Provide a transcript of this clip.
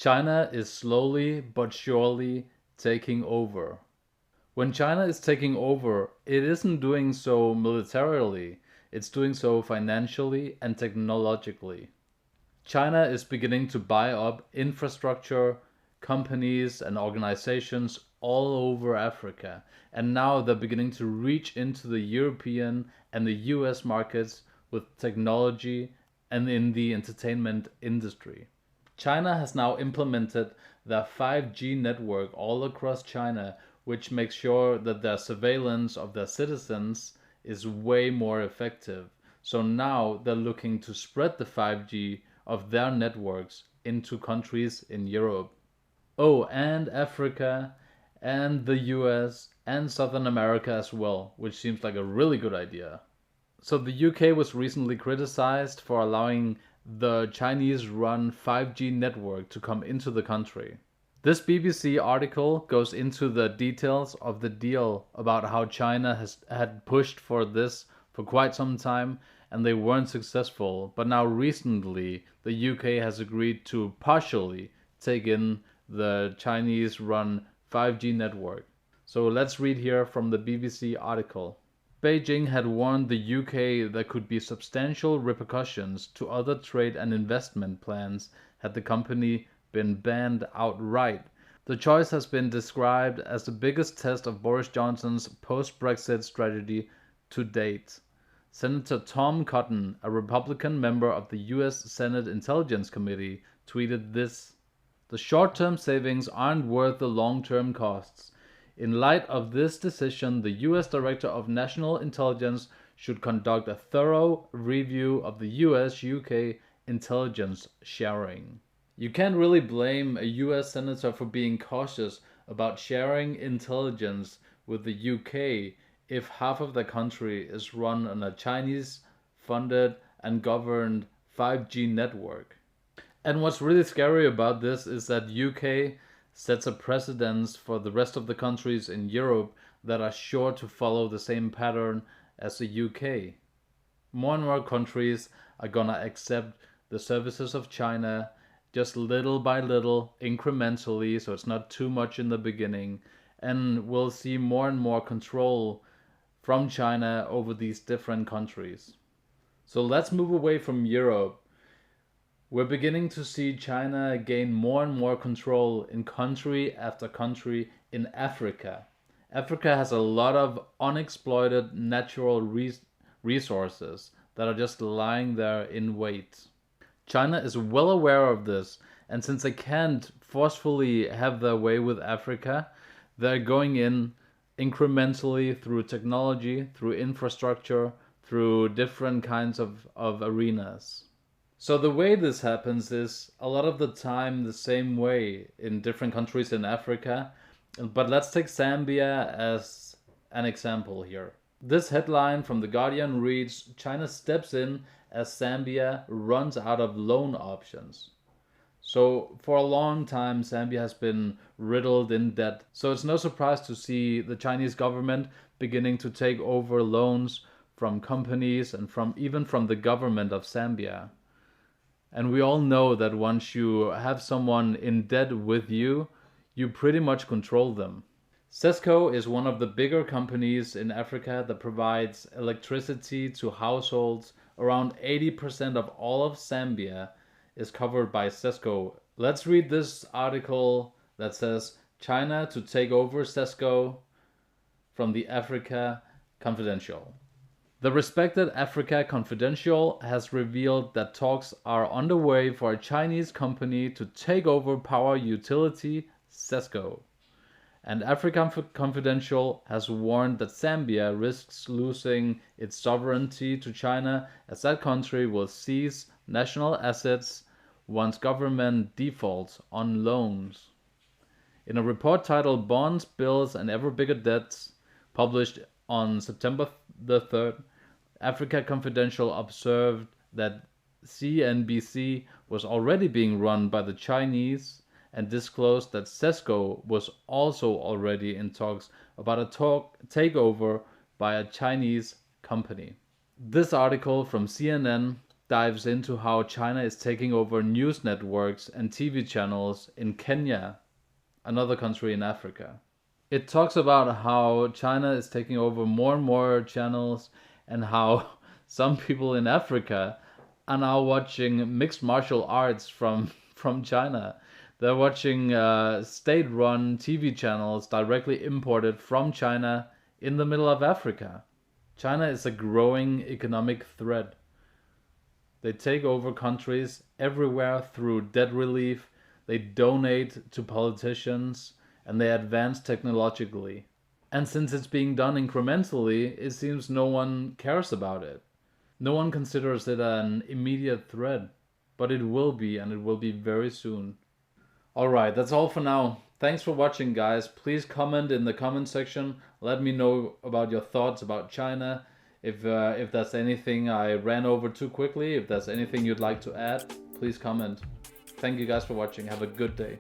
China is slowly but surely taking over. When China is taking over, it isn't doing so militarily, it's doing so financially and technologically. China is beginning to buy up infrastructure, companies, and organizations all over Africa, and now they're beginning to reach into the European and the US markets with technology and in the entertainment industry. China has now implemented their 5G network all across China, which makes sure that their surveillance of their citizens is way more effective. So now they're looking to spread the 5G of their networks into countries in Europe. Oh, and Africa, and the US, and Southern America as well, which seems like a really good idea. So the UK was recently criticized for allowing the Chinese run 5G network to come into the country. This BBC article goes into the details of the deal about how China had pushed for this for quite some time and they weren't successful, but now recently the UK has agreed to partially take in the Chinese run 5G network. So let's read here from the BBC article. Beijing had warned the UK there could be substantial repercussions to other trade and investment plans had the company been banned outright. The choice has been described as the biggest test of Boris Johnson's post-Brexit strategy to date. Senator Tom Cotton, a Republican member of the US Senate Intelligence Committee, tweeted this: "The short-term savings aren't worth the long-term costs. In light of this decision, the US Director of National Intelligence should conduct a thorough review of the US-UK intelligence sharing." You can't really blame a US senator for being cautious about sharing intelligence with the UK if half of the country is run on a Chinese-funded and governed 5G network. And what's really scary about this is that UK sets a precedence for the rest of the countries in Europe that are sure to follow the same pattern as the UK. More and more countries are gonna accept the services of China just little by little, incrementally, so it's not too much in the beginning, and we'll see more and more control from China over these different countries. So let's move away from Europe. We're beginning to see China gain more and more control in country after country in Africa. Africa has a lot of unexploited natural resources that are just lying there in wait. China is well aware of this, and since they can't forcefully have their way with Africa, they're going in incrementally through technology, through infrastructure, through different kinds of arenas. So the way this happens is a lot of the time the same way in different countries in Africa. But let's take Zambia as an example here. This headline from The Guardian reads, "China steps in as Zambia runs out of loan options." So for a long time, Zambia has been riddled in debt. So it's no surprise to see the Chinese government beginning to take over loans from companies and even from the government of Zambia. And we all know that once you have someone in debt with you, you pretty much control them. Sesco is one of the bigger companies in Africa that provides electricity to households. Around 80% of all of Zambia is covered by Sesco. Let's read this article that says China to take over Sesco from the Africa Confidential. The respected Africa Confidential has revealed that talks are underway for a Chinese company to take over power utility Sesco. And Africa Confidential has warned that Zambia risks losing its sovereignty to China as that country will seize national assets once government defaults on loans. In a report titled "Bonds, Bills and Ever Bigger Debts," published on September the 3rd, Africa Confidential observed that CNBC was already being run by the Chinese and disclosed that Sesco was also already in talks about a takeover by a Chinese company. This article from CNN dives into how China is taking over news networks and TV channels in Kenya, another country in Africa. It talks about how China is taking over more and more channels and how some people in Africa are now watching mixed martial arts from China. They're watching state-run TV channels directly imported from China in the middle of Africa. China is a growing economic threat. They take over countries everywhere through debt relief, they donate to politicians, and they advance technologically. And since it's being done incrementally, it seems no one cares about it. No one considers it an immediate threat, but it will be, and it will be very soon. Alright, that's all for now. Thanks for watching, guys. Please comment in the comment section. Let me know about your thoughts about China. If there's anything I ran over too quickly, if there's anything you'd like to add, please comment. Thank you guys for watching. Have a good day.